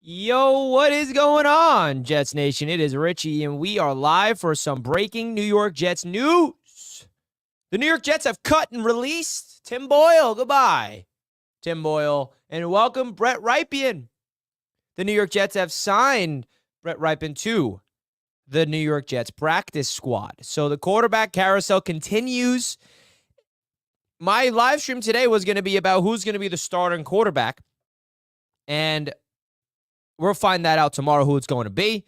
Yo, what is going on, Jets Nation? It is Richie, and we are live for some breaking New York Jets news. The New York Jets have cut and released Tim Boyle. Goodbye, Tim Boyle, and welcome Brett Rypien. The New York Jets have signed Brett Rypien to the New York Jets practice squad. So the quarterback carousel continues. My live stream today was going to be about who's going to be the starting quarterback, and we'll find that out tomorrow who it's going to be.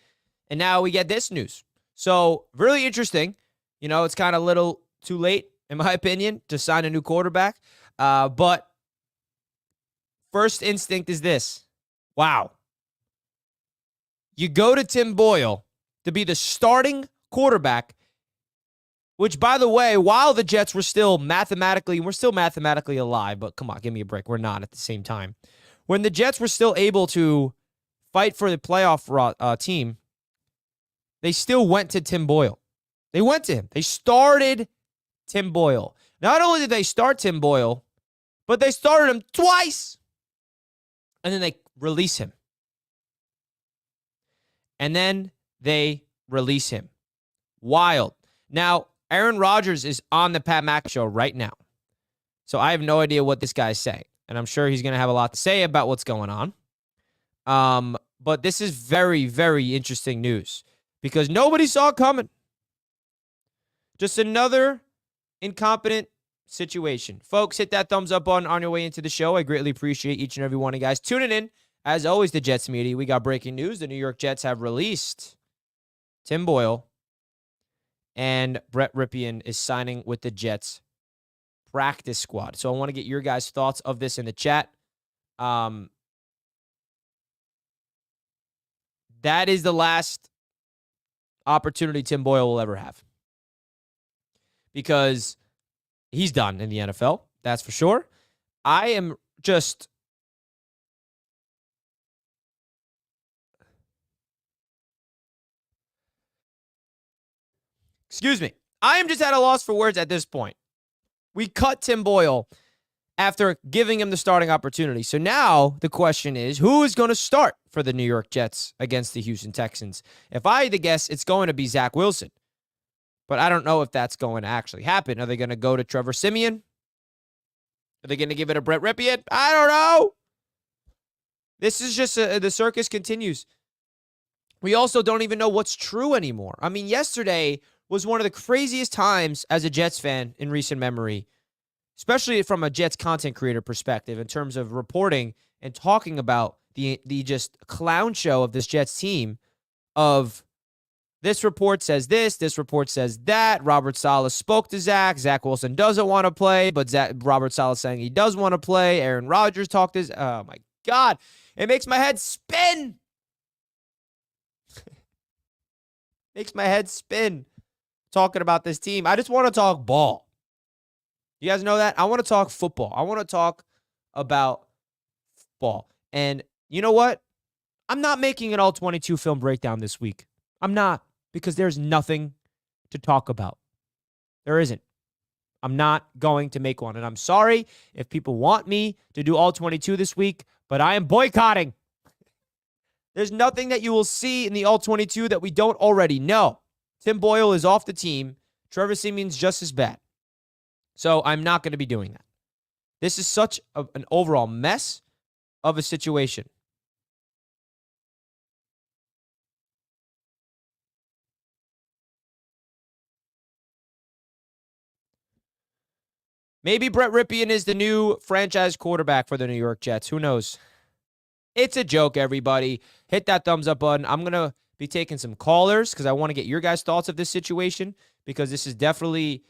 And now we get this news. So really interesting. You know, it's kind of a little too late, in my opinion, to sign a new quarterback. But first instinct is this. Wow. You go to Tim Boyle to be the starting quarterback, which, by the way, while the Jets were still mathematically alive, but come on, give me a break. We're not at the same time. When the Jets were still able to fight for the playoff team, they still went to Tim Boyle. They went to him. They started Tim Boyle. Not only did they start Tim Boyle, but they started him twice. And then they release him. And then they release him. Wild. Now, Aaron Rodgers is on the Pat McAfee show right now. So I have no idea what this guy's saying. And I'm sure he's going to have a lot to say about what's going on. But this is very, very interesting news because nobody saw it coming. Just another incompetent situation. Folks, hit that thumbs up button on your way into the show. I greatly appreciate each and every one of you guys tuning in. As always, the Jets media, we got breaking news. The New York Jets have released Tim Boyle, and Brett Rypien is signing with the Jets practice squad. So I want to get your guys' thoughts of this in the chat. That is the last opportunity Tim Boyle will ever have. Because he's done in the NFL, that's for sure. I am just... Excuse me. I am just at a loss for words at this point. We cut Tim Boyle after giving him the starting opportunity. So now the question is, who is going to start for the New York Jets against the Houston Texans? If I had to guess, it's going to be Zach Wilson. But I don't know if that's going to actually happen. Are they going to go to Trevor Siemian? Are they going to give it a Brett Rypien? I don't know. This is just the circus continues. We also don't even know what's true anymore. I mean, yesterday was one of the craziest times as a Jets fan in recent memory, especially from a Jets content creator perspective in terms of reporting and talking about the just clown show of this Jets team of this report says this report says that. Robert Saleh spoke to Zach. Zach Wilson doesn't want to play, but Robert Saleh saying he does want to play. Aaron Rodgers talked to oh my God. It makes my head spin. Makes my head spin talking about this team. I just want to talk ball. You guys know that? I want to talk football. I want to talk about football. And you know what? I'm not making an all-22 film breakdown this week. I'm not, because there's nothing to talk about. There isn't. I'm not going to make one. And I'm sorry if people want me to do all 22 this week, but I am boycotting. There's nothing that you will see in the all 22 that we don't already know. Tim Boyle is off the team. Trevor Siemian's just as bad. So I'm not going to be doing that. This is such an overall mess of a situation. Maybe Brett Rypien is the new franchise quarterback for the New York Jets. Who knows? It's a joke, everybody. Hit that thumbs up button. I'm going to be taking some callers because I want to get your guys' thoughts of this situation because this is definitely,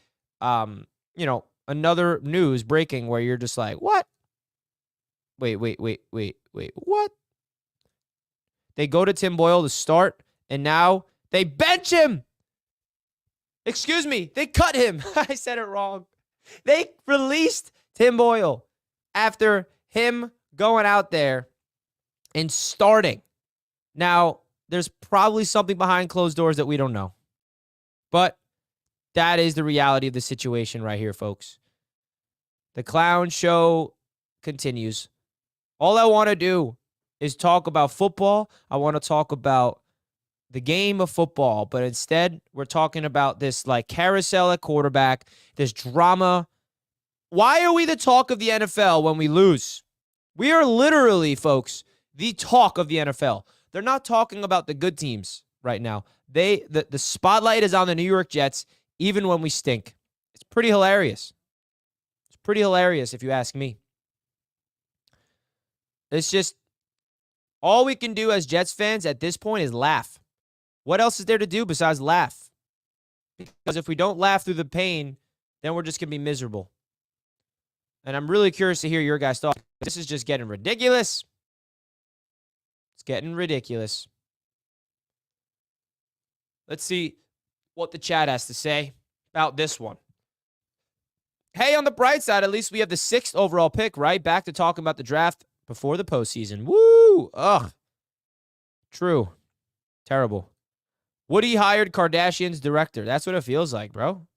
another news breaking where you're just like, what? Wait, what? They go to Tim Boyle to start, and now they bench him. Excuse me, they cut him. I said it wrong. They released Tim Boyle after him going out there and starting. Now, there's probably something behind closed doors that we don't know. But that is the reality of the situation right here, folks. The clown show continues. All I want to do is talk about football. I want to talk about the game of football, but instead we're talking about this like carousel at quarterback, this drama. Why are we the talk of the NFL when we lose? We are literally, folks, the talk of the NFL. They're not talking about the good teams right now. The spotlight is on the New York Jets even when we stink. It's pretty hilarious. It's pretty hilarious if you ask me. It's just all we can do as Jets fans at this point is laugh. What else is there to do besides laugh? Because if we don't laugh through the pain, then we're just going to be miserable. And I'm really curious to hear your guys' thoughts. This is just getting ridiculous. It's getting ridiculous. Let's see what the chat has to say about this one. Hey, on the bright side, at least we have the 6th overall pick, right? Back to talking about the draft before the postseason. Woo! Ugh. True. Terrible. Woody hired Kardashian's director. That's what it feels like, bro.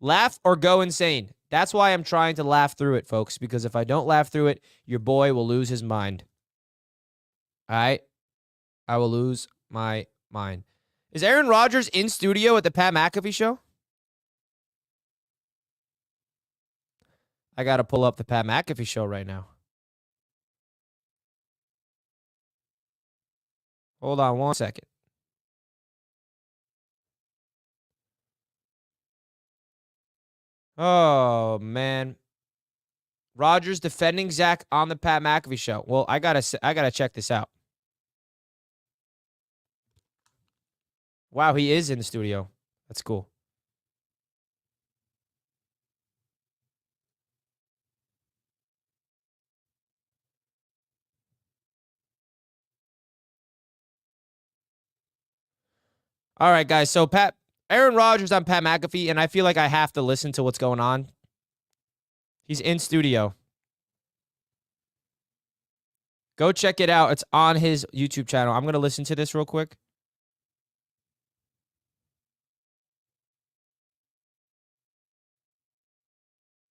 Laugh or go insane. That's why I'm trying to laugh through it, folks, because if I don't laugh through it, your boy will lose his mind. All right? I will lose my mind. Is Aaron Rodgers in studio at the Pat McAfee show? I got to pull up the Pat McAfee show right now. Hold on one second. Oh, man. Rodgers defending Zach on the Pat McAfee show. Well, I gotta check this out. Wow, he is in the studio. That's cool. All right, guys. So Aaron Rodgers on Pat McAfee, and I feel like I have to listen to what's going on. He's in studio. Go check it out. It's on his YouTube channel. I'm going to listen to this real quick.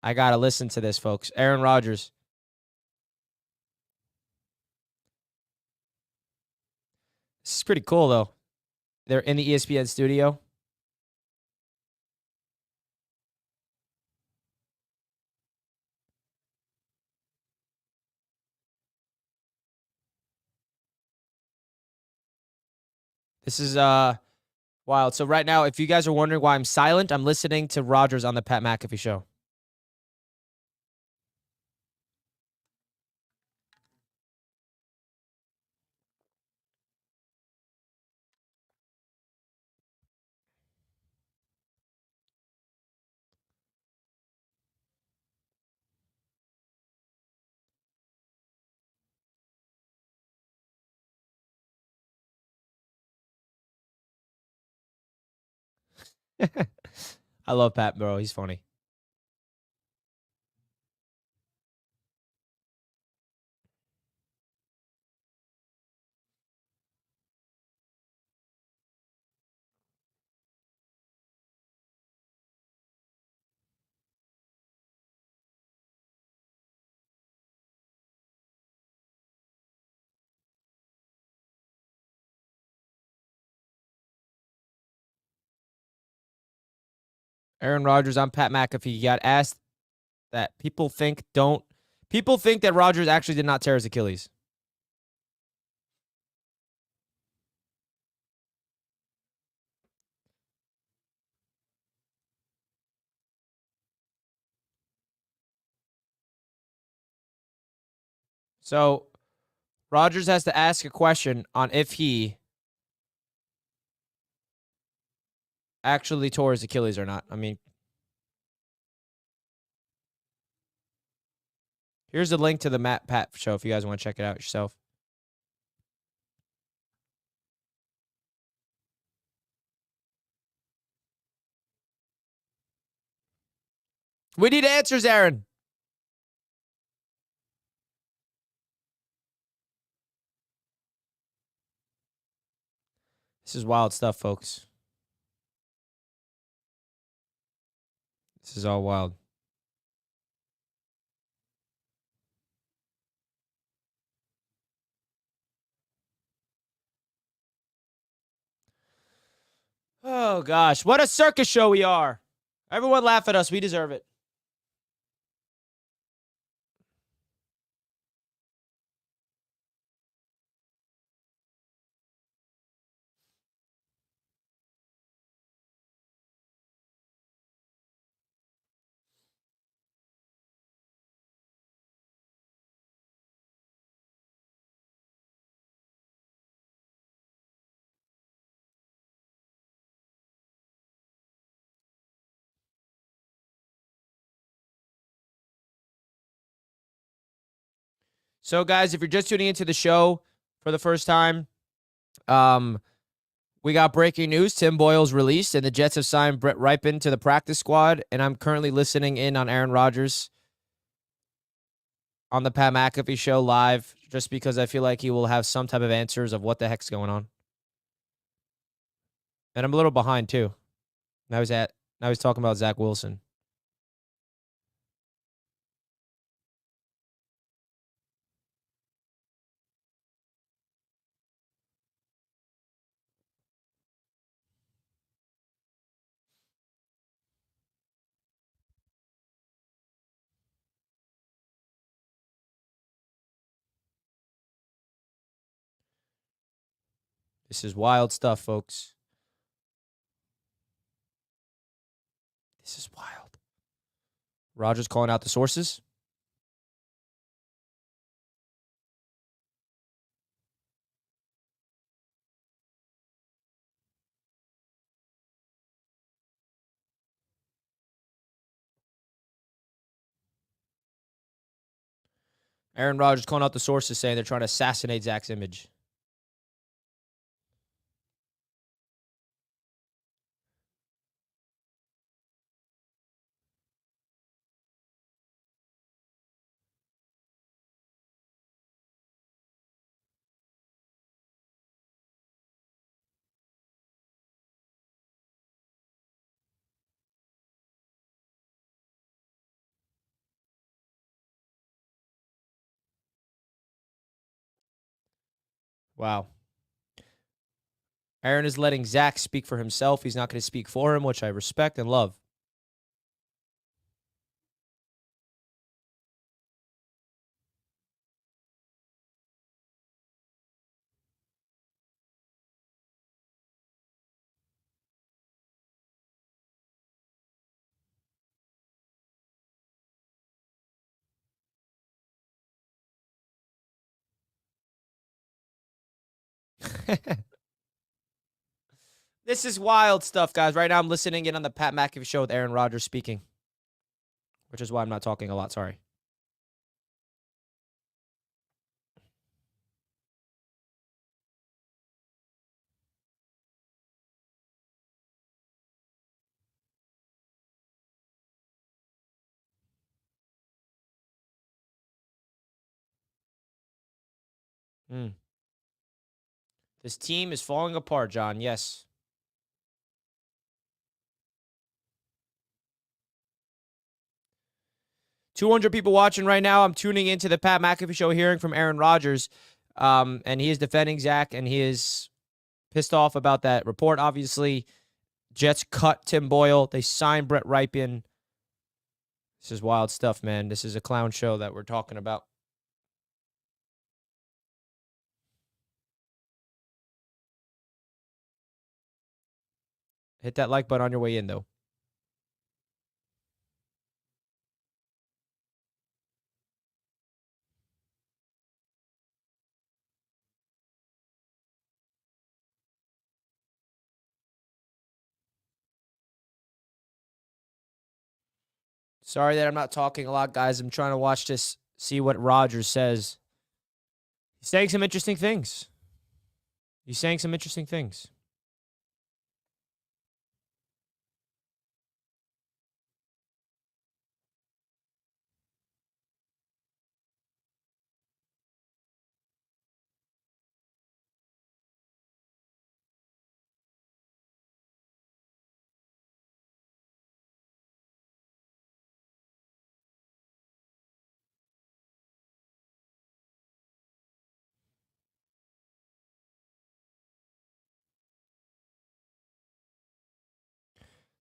I got to listen to this, folks. Aaron Rodgers. This is pretty cool, though. They're in the ESPN studio. This is wild. So right now, if you guys are wondering why I'm silent, I'm listening to Rodgers on the Pat McAfee show. I love Pat, bro. He's funny. Aaron Rodgers on Pat McAfee. He got asked that people think that Rodgers actually did not tear his Achilles. So Rodgers has to ask a question on if he actually tore his Achilles or not. I mean, here's the link to the Matt Pat show if you guys want to check it out yourself. We need answers, Aaron. This is wild stuff, folks. This is all wild. Oh, gosh. What a circus show we are. Everyone laugh at us. We deserve it. So, guys, if you're just tuning into the show for the first time, we got breaking news. Tim Boyle's released, and the Jets have signed Brett Rypien to the practice squad. And I'm currently listening in on Aaron Rodgers on the Pat McAfee show live, just because I feel like he will have some type of answers of what the heck's going on. And I'm a little behind too. Now he's talking about Zach Wilson. This is wild stuff, folks. This is wild. Rodgers calling out the sources. Aaron Rodgers calling out the sources, saying they're trying to assassinate Zach's image. Wow. Aaron is letting Zach speak for himself. He's not going to speak for him, which I respect and love. This is wild stuff, guys. Right now, I'm listening in on the Pat McAfee show with Aaron Rodgers speaking, which is why I'm not talking a lot. Sorry. Mm. This team is falling apart, John. Yes. 200 people watching right now. I'm tuning into the Pat McAfee show, hearing from Aaron Rodgers, and he is defending Zach, and he is pissed off about that report. Obviously, Jets cut Tim Boyle. They signed Brett Rypien. This is wild stuff, man. This is a clown show that we're talking about. Hit that like button on your way in, though. Sorry that I'm not talking a lot, guys. I'm trying to watch this, see what Rodgers says. He's saying some interesting things. He's saying some interesting things.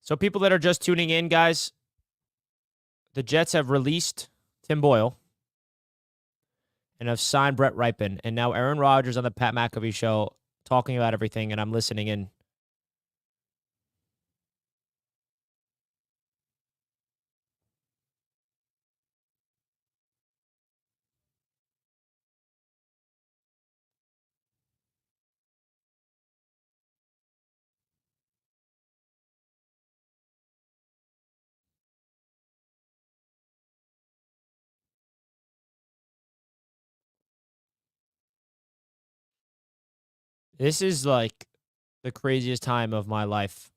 So people that are just tuning in, guys, the Jets have released Tim Boyle and have signed Brett Rypien. And now Aaron Rodgers on the Pat McAfee show talking about everything, and I'm listening in. This is like the craziest time of my life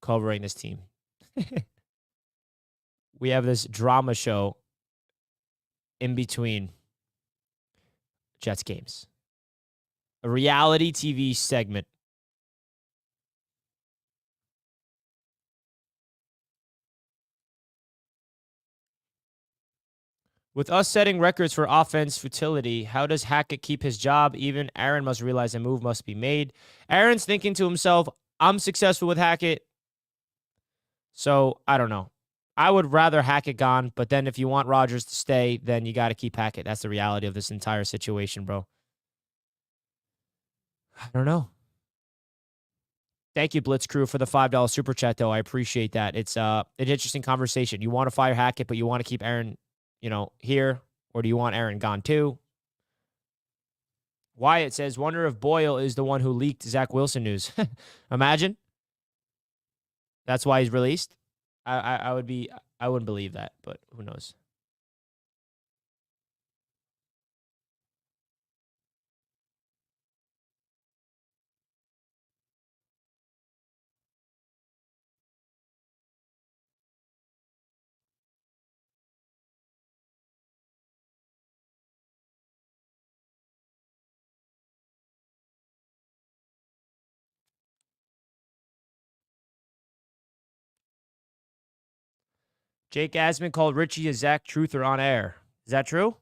covering this team. We have this drama show in between Jets games, a reality TV segment. With us setting records for offense futility, how does Hackett keep his job? Even Aaron must realize a move must be made. Aaron's thinking to himself, I'm successful with Hackett, so I don't know. I would rather Hackett gone, but then if you want Rodgers to stay, then you got to keep Hackett. That's the reality of this entire situation, bro. I don't know. Thank you, Blitz Crew, for the $5 super chat, though. I appreciate that. It's an interesting conversation. You want to fire Hackett, but you want to keep Aaron, here, or do you want Aaron gone too? Wyatt says, wonder if Boyle is the one who leaked Zach Wilson news. Imagine. That's why he's released. I wouldn't believe that, but who knows? Jake Asman called Richie a Zach Truther on air. Is that true?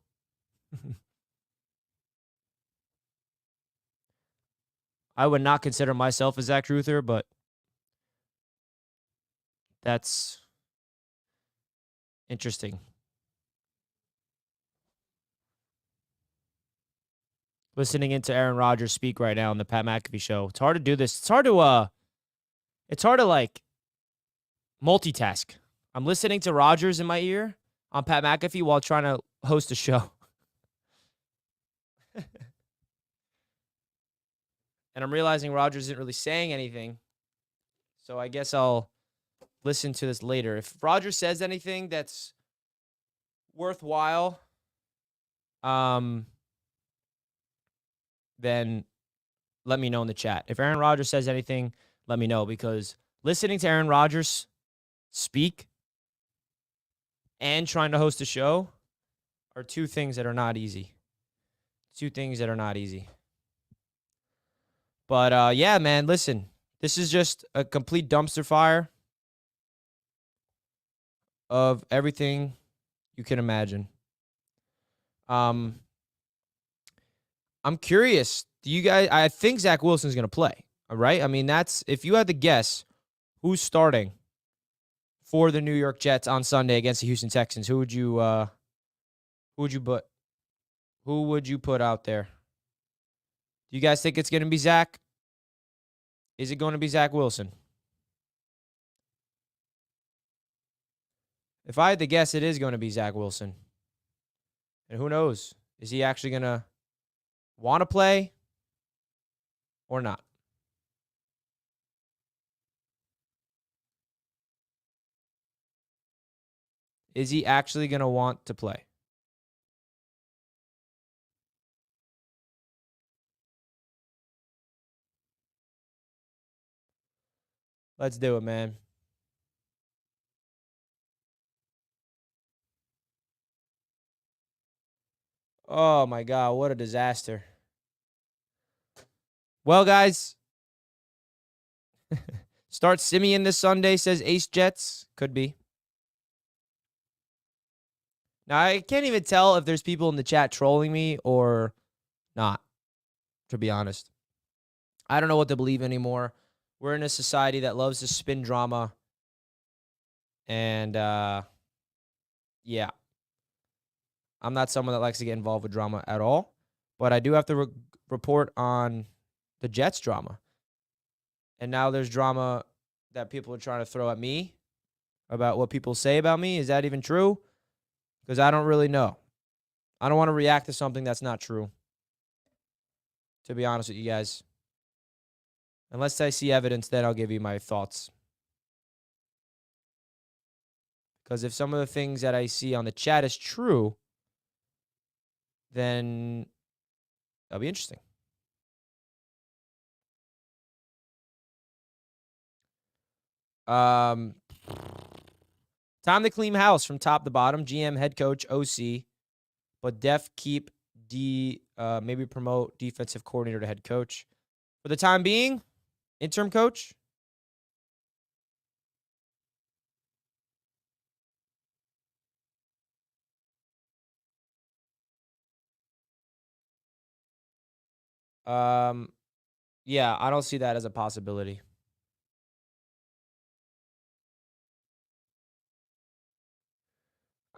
I would not consider myself a Zach Truther, but that's interesting. Listening into Aaron Rodgers speak right now on the Pat McAfee show. It's hard to do this. It's hard to like multitask. I'm listening to Rodgers in my ear on Pat McAfee while trying to host a show. And I'm realizing Rodgers isn't really saying anything. So I guess I'll listen to this later. If Rodgers says anything that's worthwhile, then let me know in the chat. If Aaron Rodgers says anything, let me know, because listening to Aaron Rodgers speak and trying to host a show are two things that are not easy. Two things that are not easy. But, yeah, man, listen. This is just a complete dumpster fire of everything you can imagine. I'm curious. Do you guys? I think Zach Wilson's going to play. All right. I mean, that's, if you had to guess who's starting for the New York Jets on Sunday against the Houston Texans, who would you put out there? Do you guys think it's going to be Zach? Is it going to be Zach Wilson? If I had to guess, it is going to be Zach Wilson. And who knows? Is he actually going to want to play or not? Is he actually going to want to play? Let's do it, man. Oh, my God. What a disaster. Well, guys, start Simeon this Sunday, says Ace Jets. Could be. Now, I can't even tell if there's people in the chat trolling me or not, to be honest. I don't know what to believe anymore. We're in a society that loves to spin drama And yeah, I'm not someone that likes to get involved with drama at all. But I do have to report on the Jets drama. And now there's drama that people are trying to throw at me about what people say about me. Is that even true? Because I don't really know. I don't want to react to something that's not true, to be honest with you guys. Unless I see evidence, then I'll give you my thoughts. Because if some of the things that I see on the chat is true, then that'll be interesting. Time to clean house from top to bottom. GM, head coach, OC, but def keep maybe promote defensive coordinator to head coach. For the time being, interim coach. Yeah, I don't see that as a possibility.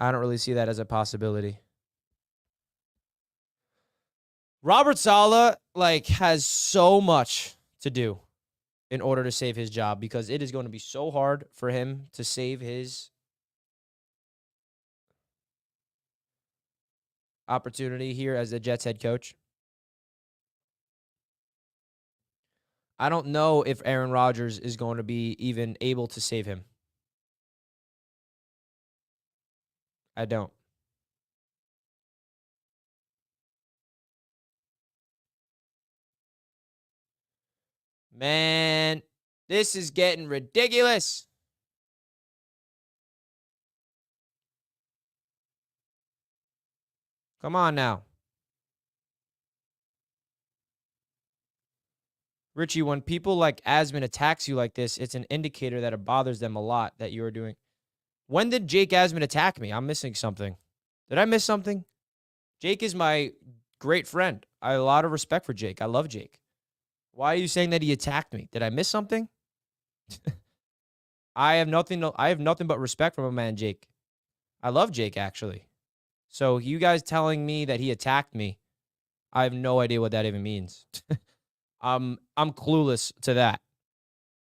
I don't really see that as a possibility. Robert Saleh has so much to do in order to save his job, because it is going to be so hard for him to save his opportunity here as the Jets head coach. I don't know if Aaron Rodgers is going to be even able to save him. I don't. Man, this is getting ridiculous. Come on now. Richie, when people like Asman attacks you like this, it's an indicator that it bothers them a lot that you are doing. When did Jake Asman attack me? I'm missing something. Did I miss something? Jake is my great friend. I have a lot of respect for Jake. I love Jake. Why are you saying that he attacked me? Did I miss something? I have nothing but respect for my man Jake. I love Jake, actually. So you guys telling me that he attacked me, I have no idea what that even means. I'm clueless to that.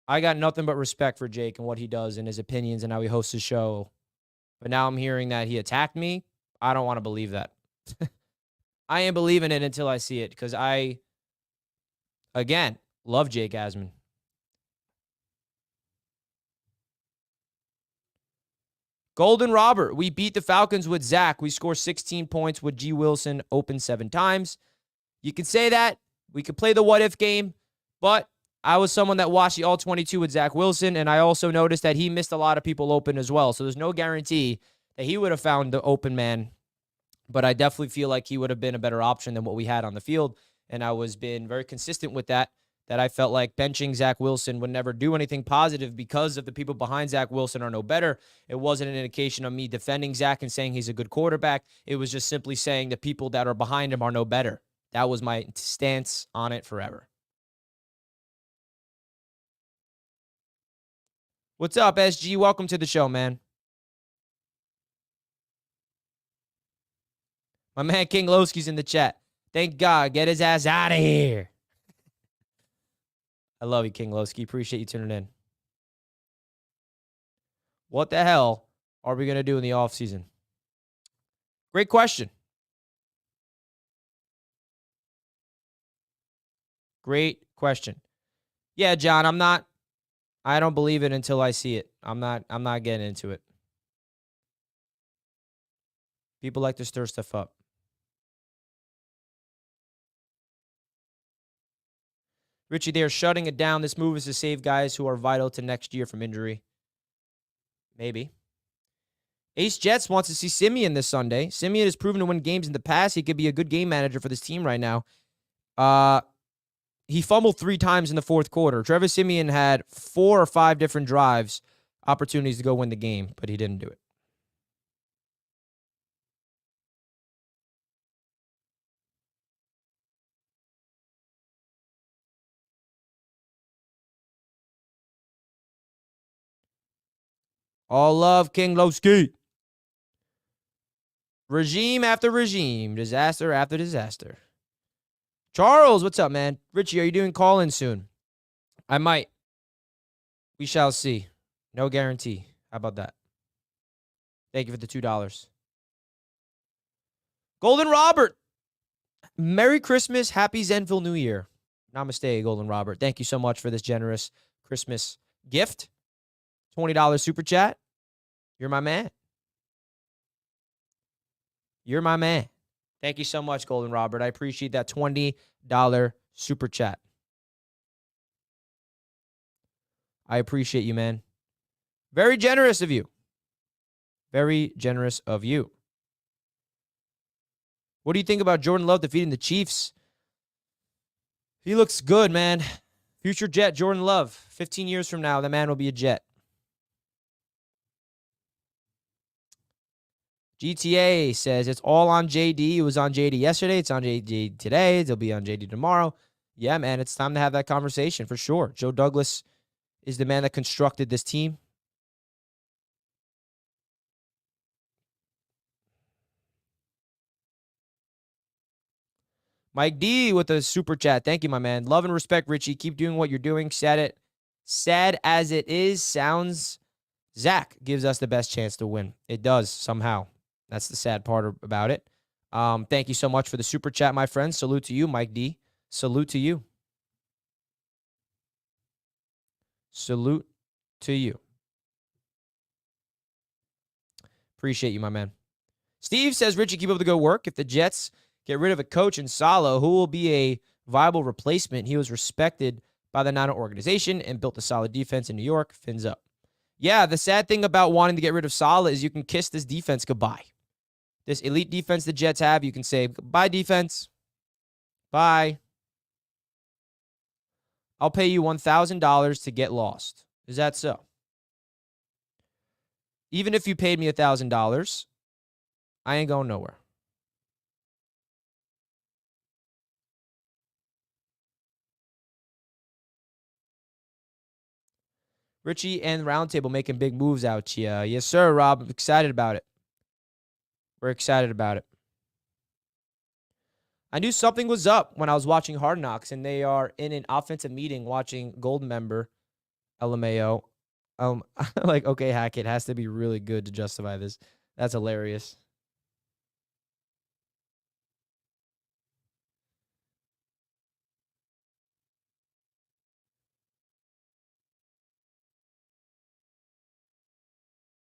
I got nothing but respect for Jake and what he does and his opinions and how he hosts his show. But now I'm hearing that he attacked me. I don't want to believe that. I ain't believing it until I see it, because I, again, love Jake Asman. Golden Robert, we beat the Falcons with Zach. We score 16 points with G. Wilson open 7 times. You can say that. We could play the what-if game, but I was someone that watched the All-22 with Zach Wilson, and I also noticed that he missed a lot of people open as well. So there's no guarantee that he would have found the open man, but I definitely feel like he would have been a better option than what we had on the field, and I was been very consistent with that I felt like benching Zach Wilson would never do anything positive because of the people behind Zach Wilson are no better. It wasn't an indication of me defending Zach and saying he's a good quarterback. It was just simply saying the people that are behind him are no better. That was my stance on it forever. What's up, SG? Welcome to the show, man. My man King Lowski's in the chat. Thank God. Get his ass out of here. I love you, King Lowski. Appreciate you tuning in. What the hell are we going to do in the offseason? Great question. Great question. Yeah, John, I don't believe it until I see it. I'm not getting into it. People like to stir stuff up. Richie, they are shutting it down. This move is to save guys who are vital to next year from injury. Maybe. Ace Jets wants to see Simeon this Sunday. Simeon has proven to win games in the past. He could be a good game manager for this team right now. He fumbled 3 times in the fourth quarter. Trevor Simeon had 4 or 5 different drives, opportunities to go win the game, but he didn't do it. All love, King Lowski. Regime after regime. Disaster after disaster. Charles, what's up, man? Richie, are you doing call-in soon? I might. We shall see. No guarantee. How about that? Thank you for the $2. Golden Robert. Merry Christmas. Happy Zenville New Year. Namaste, Golden Robert. Thank you so much for this generous Christmas gift. $20 super chat. You're my man. You're my man. Thank you so much, Golden Robert. I appreciate that $20 super chat. I appreciate you, man. Very generous of you. Very generous of you. What do you think about Jordan Love defeating the Chiefs? He looks good, man. Future Jet, Jordan Love. 15 years from now, the man will be a Jet. GTA says it's all on JD. It was on JD yesterday. It's on JD today. It'll be on JD tomorrow. Yeah, man, it's time to have that conversation for sure. Joe Douglas is the man that constructed this team. Mike D with a super chat. Thank you, my man. Love and respect, Richie. Keep doing what you're doing. Sad as it is, sounds Zach gives us the best chance to win. It does somehow. That's the sad part about it. Thank you so much for the super chat, my friend. Salute to you, Mike D. Salute to you. Salute to you. Appreciate you, my man. Steve says, Richie, keep up the good work. If the Jets get rid of a coach in Saleh, who will be a viable replacement? He was respected by the Niner organization and built a solid defense in New York. Fins up. Yeah, the sad thing about wanting to get rid of Saleh is you can kiss this defense goodbye. This elite defense the Jets have, you can say, bye, defense. Bye. I'll pay you $1,000 to get lost. Is that so? Even if you paid me $1,000, I ain't going nowhere. Richie and Roundtable making big moves out here. Yes, sir, Rob. I'm excited about it. We're excited about it. I knew something was up when I was watching Hard Knocks, and they are in an offensive meeting watching Gold Member, LMAO. Like, okay, Hackett has to be really good to justify this. That's hilarious.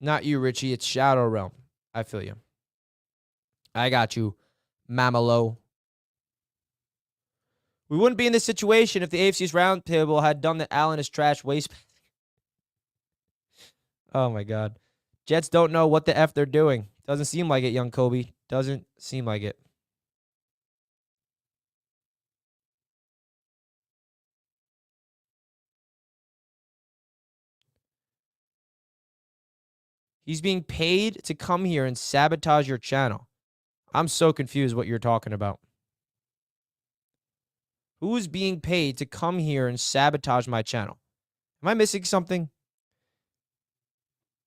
Not you, Richie. It's Shadow Realm. I feel you. I got you, Mamalo. We wouldn't be in this situation if the AFC's Roundtable had done the Allen is trash waste. Oh, my God. Jets don't know what the F they're doing. Doesn't seem like it, young Kobe. Doesn't seem like it. He's being paid to come here and sabotage your channel. I'm so confused what you're talking about. Who is being paid to come here and sabotage my channel? Am I missing something?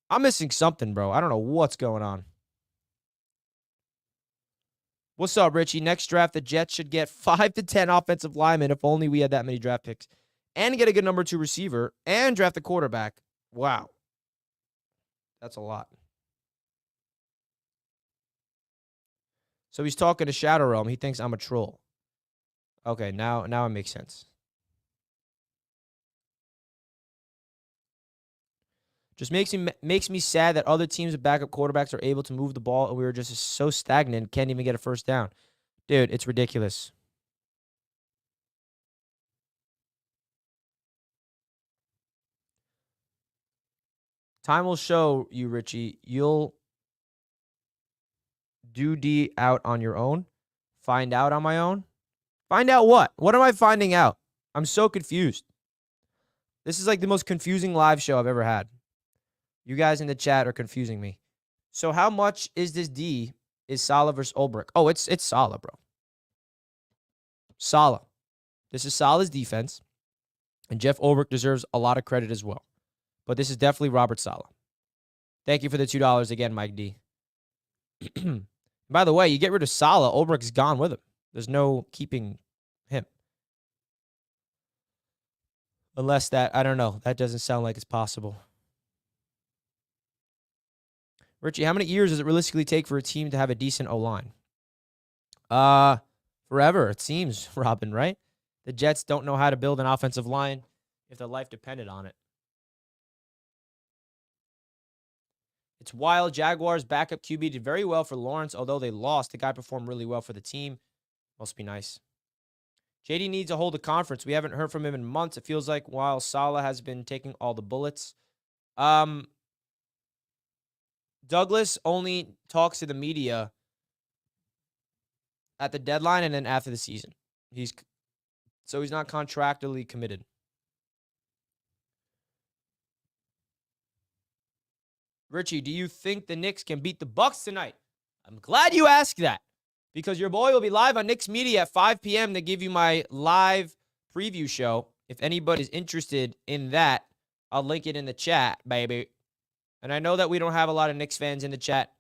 I'm missing something, bro. I don't know what's going on. What's up, Richie? Next draft, the Jets should get 5 to 10 offensive linemen if only we had that many draft picks. And get a good number 2 receiver and draft a quarterback. Wow. That's a lot. So he's talking to Shadow Realm. He thinks I'm a troll. Okay, now it makes sense. Just makes me sad that other teams with backup quarterbacks are able to move the ball, and we were just so stagnant, can't even get a first down. Dude, it's ridiculous. Time will show you, Richie. You'll do D out on your own. Find out on my own. Find out what? What am I finding out? I'm so confused. This is like the most confusing live show I've ever had. You guys in the chat are confusing me. So how much is this D? Is Saleh versus Ulbrich? Oh, it's Saleh, bro. Saleh. This is Saleh's defense. And Jeff Ulbrich deserves a lot of credit as well. But this is definitely Robert Saleh. Thank you for the $2 again, Mike D. By the way, you get rid of Salah, Ulbricht's gone with him. There's no keeping him. Unless that, I don't know. That doesn't sound like it's possible. Richie, how many years does it realistically take for a team to have a decent O-line? Forever, it seems, Robin, right? The Jets don't know how to build an offensive line if their life depended on it. It's wild. Jaguars backup QB did very well for Lawrence, although they lost. The guy performed really well for the team. Must be nice. JD needs to hold a conference. We haven't heard from him in months. It feels like while Salah has been taking all the bullets. Douglas only talks to the media at the deadline and then after the season. So he's not contractually committed. Richie, do you think the Knicks can beat the Bucks tonight? I'm glad you asked that because your boy will be live on Knicks Media at 5 p.m. to give you my live preview show. If anybody's interested in that, I'll link it in the chat, baby. And I know that we don't have a lot of Knicks fans in the chat,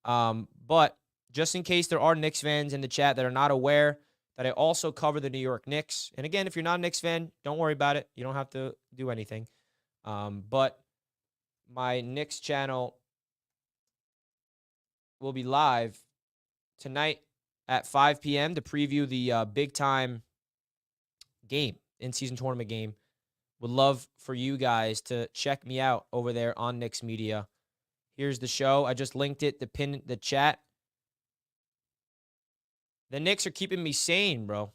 but just in case there are Knicks fans in the chat that are not aware that I also cover the New York Knicks. And again, if you're not a Knicks fan, don't worry about it. You don't have to do anything. But my Knicks channel will be live tonight at 5 p.m. to preview the big-time game, in-season tournament game. Would love for you guys to check me out over there on Knicks Media. Here's the show. I just linked it to pin the chat. The Knicks are keeping me sane, bro.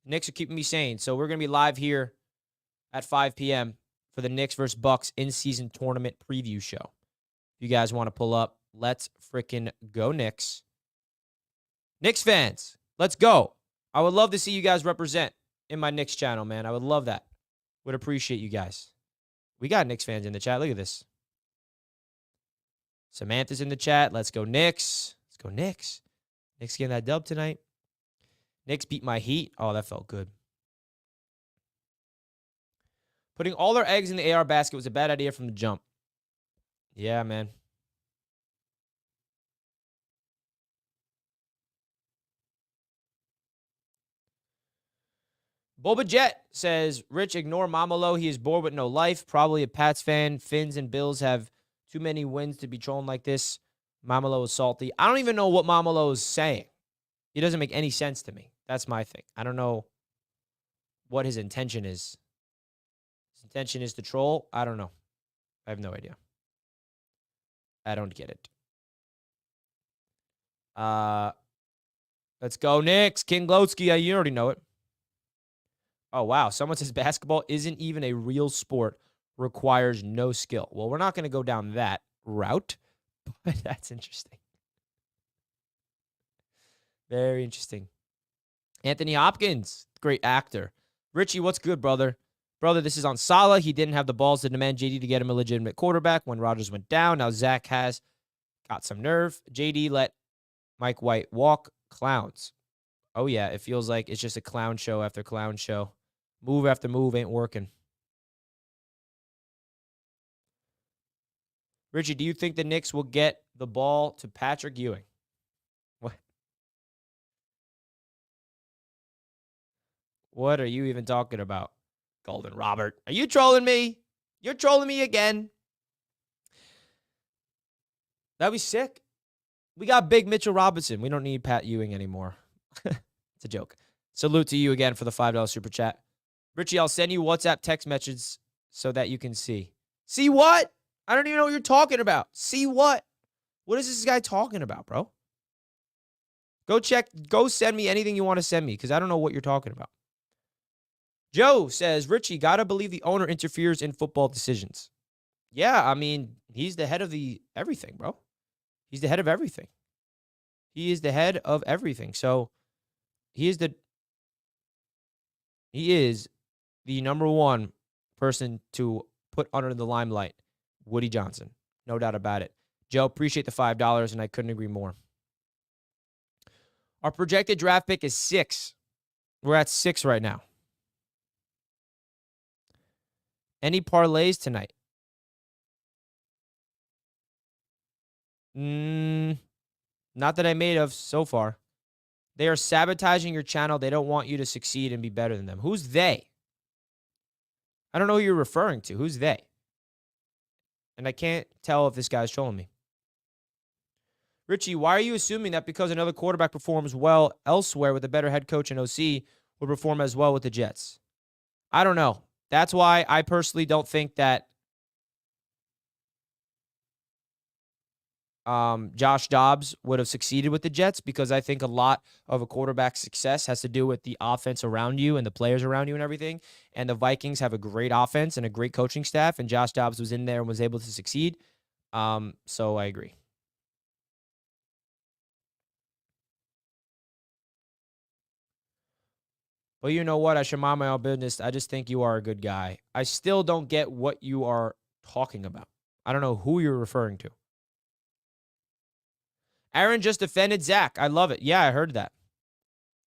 The Knicks are keeping me sane. So we're going to be live here at 5 p.m. for the Knicks versus Bucks in-season tournament preview show. If you guys want to pull up, let's freaking go Knicks. Knicks fans, let's go. I would love to see you guys represent in my Knicks channel, man. I would love that. Would appreciate you guys. We got Knicks fans in the chat. Look at this. Samantha's in the chat. Let's go Knicks. Let's go Knicks. Knicks getting that dub tonight. Knicks beat my Heat. Oh, that felt good. Putting all their eggs in the AR basket was a bad idea from the jump. Yeah, man. Boba Jet says, Rich, ignore Mamalo. He is bored with no life. Probably a Pats fan. Finns and Bills have too many wins to be trolling like this. Mamalo is salty. I don't even know what Mamalo is saying. He doesn't make any sense to me. That's my thing. I don't know what his intention is. His intention is to troll? I don't know. I have no idea. I don't get it. Let's go, Knicks. King Glotsky. You already know it. Oh, wow. Someone says basketball isn't even a real sport. Requires no skill. Well, we're not going to go down that route, but that's interesting. Very interesting. Anthony Hopkins, great actor. Richie, what's good, brother? Brother, this is on Salah. He didn't have the balls to demand JD to get him a legitimate quarterback when Rodgers went down. Now Zach has got some nerve. JD let Mike White walk. Clowns. Oh, yeah, it feels like it's just a clown show after clown show. Move after move ain't working. Richie, do you think the Knicks will get the ball to Patrick Ewing? What? What are you even talking about, Golden Robert? Are you trolling me? You're trolling me again. That'd be sick. We got Big Mitchell Robinson. We don't need Pat Ewing anymore. It's a joke. Salute to you again for the $5 super chat. Richie, I'll send you WhatsApp text messages so that you can see. See what? I don't even know what you're talking about. See what? What is this guy talking about, bro? Go check. Go send me anything you want to send me because I don't know what you're talking about. Joe says, Richie, got to believe the owner interferes in football decisions. Yeah, I mean, he's the head of the everything, bro. He's the head of everything. He is the head of everything. So he is the number one person to put under the limelight, Woody Johnson. No doubt about it. Joe, appreciate the $5, and I couldn't agree more. Our projected draft pick is 6. We're at 6 right now. Any parlays tonight? Not that I made of so far. They are sabotaging your channel. They don't want you to succeed and be better than them. Who's they? I don't know who you're referring to. Who's they? And I can't tell if this guy's trolling me. Richie, why are you assuming that because another quarterback performs well elsewhere with a better head coach and OC will perform as well with the Jets? I don't know. That's why I personally don't think that Josh Dobbs would have succeeded with the Jets, because I think a lot of a quarterback's success has to do with the offense around you and the players around you and everything. And the Vikings have a great offense and a great coaching staff, and Josh Dobbs was in there and was able to succeed. So I agree. But you know what? I should mind my own business. I just think you are a good guy. I still don't get what you are talking about. I don't know who you're referring to. Aaron just defended Zach. I love it. Yeah, I heard that.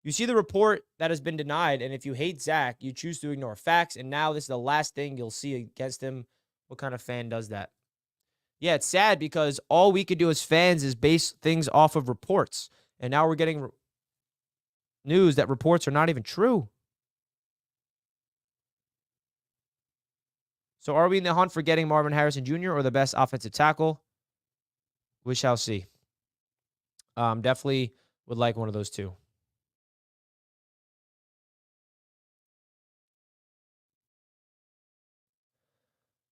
You see the report that has been denied, and if you hate Zach, you choose to ignore facts, and now this is the last thing you'll see against him. What kind of fan does that? Yeah, it's sad because all we could do as fans is base things off of reports, and now we're getting news that reports are not even true. So are we in the hunt for getting Marvin Harrison Jr. or the best offensive tackle? We shall see. Definitely would like one of those two.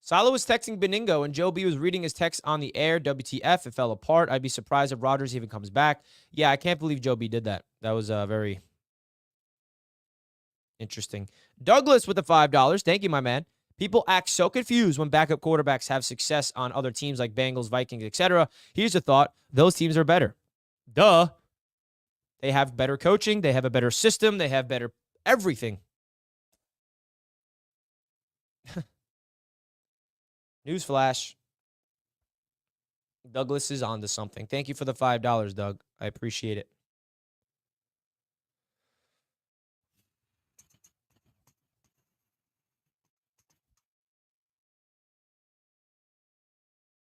Salo was texting Beningo, and Joe B was reading his text on the air. WTF, it fell apart. I'd be surprised if Rodgers even comes back. Yeah, I can't believe Joe B did that. That was very interesting. Douglas with the $5. Thank you, my man. People act so confused when backup quarterbacks have success on other teams like Bengals, Vikings, etc. Here's a thought. Those teams are better. Duh. They have better coaching. They have a better system. They have better everything. Newsflash. Douglas is on to something. Thank you for the $5, Doug. I appreciate it.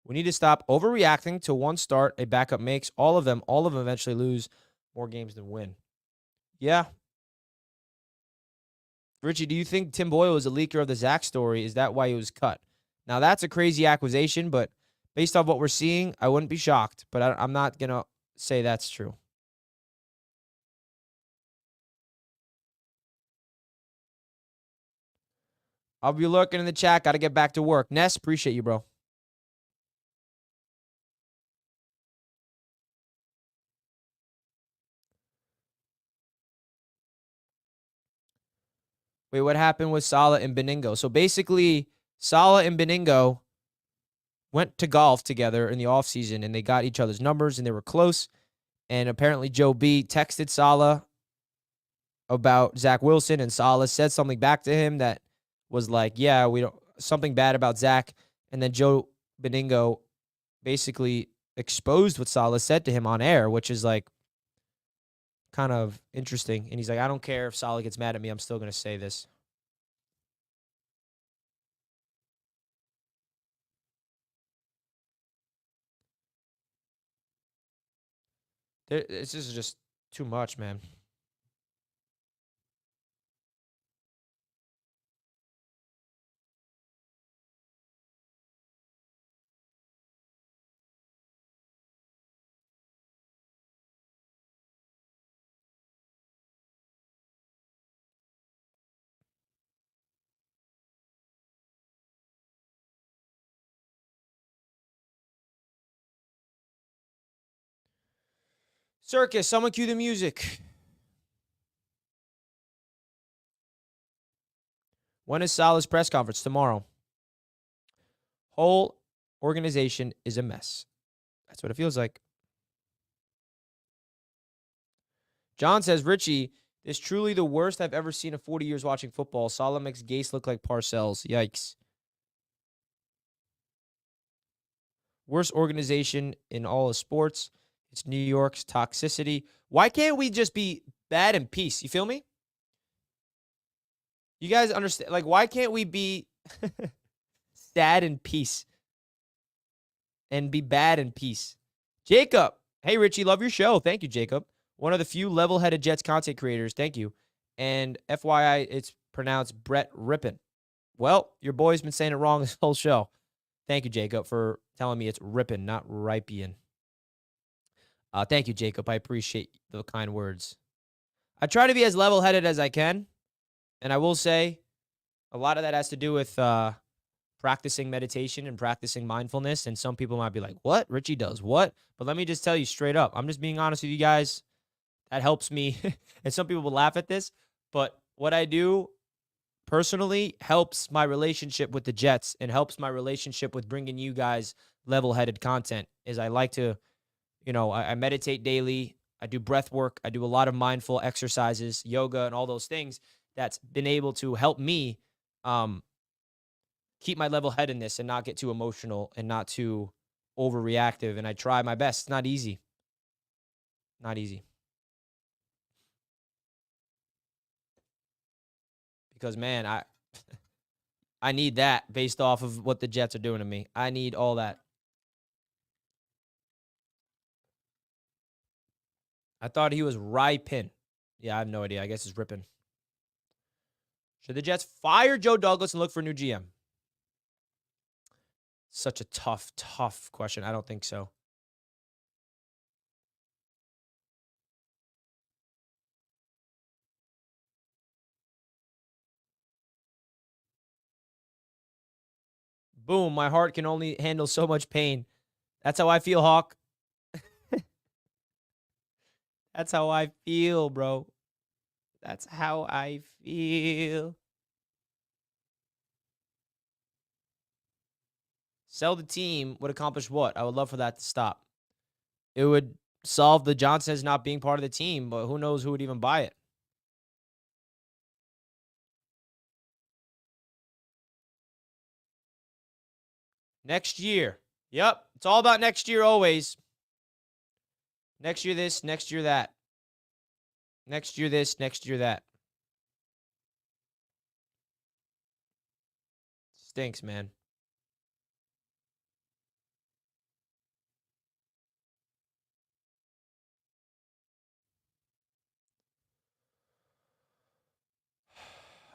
We need to stop overreacting to one start a backup makes. All of them eventually lose more games than win. Yeah. Richie, do you think Tim Boyle is a leaker of the Zach story? Is that why he was cut? Now, that's a crazy accusation, but based on what we're seeing, I wouldn't be shocked. But I'm not going to say that's true. I'll be lurking in the chat. Got to get back to work. Ness, appreciate you, bro. Wait, what happened with Salah and Beningo? So basically, Salah and Beningo went to golf together in the offseason, and they got each other's numbers, and they were close. And apparently Joe B texted Salah about Zach Wilson, and Salah said something back to him that was like, yeah, we don't, something bad about Zach. And then Joe Beningo basically exposed what Salah said to him on air, which is like kind of interesting. And he's like, I don't care if Salah gets mad at me. I'm still going to say this. This is just too much, man. Circus, someone cue the music. When is Salah's press conference? Tomorrow. Whole organization is a mess. That's what it feels like. John says, Richie, this is truly the worst I've ever seen in 40 years watching football. Salah makes Gase look like Parcells. Yikes. Worst organization in all of sports. It's New York's toxicity. Why can't we just be bad and peace? You feel me? You guys understand? Like, why can't we be sad and peace and be bad and peace? Jacob. Hey, Richie, love your show. Thank you, Jacob. One of the few level-headed Jets content creators. Thank you. And FYI, it's pronounced Brett Rypien. Well, your boy's been saying it wrong this whole show. Thank you, Jacob, for telling me it's Rypien, not Rypien. Thank you, Jacob. I appreciate the kind words. I try to be as level-headed as I can. And I will say a lot of that has to do with practicing meditation and practicing mindfulness. And some people might be like, what? Richie does what? But let me just tell you straight up. I'm just being honest with you guys. That helps me. And some people will laugh at this. But what I do personally helps my relationship with the Jets and helps my relationship with bringing you guys level-headed content. Is I like to, I meditate daily. I do breath work. I do a lot of mindful exercises, yoga, and all those things that's been able to help me keep my level-headedness and not get too emotional and not too overreactive. And I try my best. It's not easy. Not easy. Because, man, I need that based off of what the Jets are doing to me. I need all that. I thought he was Rypien. Yeah, I have no idea. I guess it's Rypien. Should the Jets fire Joe Douglas and look for a new GM? Such a tough question. I don't think so. Boom, my heart can only handle so much pain. That's how I feel, Hawk. That's how I feel, bro. That's how I feel. Sell the team would accomplish what? I would love for that to stop. It would solve the Johnsons not being part of the team, but who knows who would even buy it. Next year. Yep. It's all about next year always. Next year this, next year that. Next year this, next year that. Stinks, man.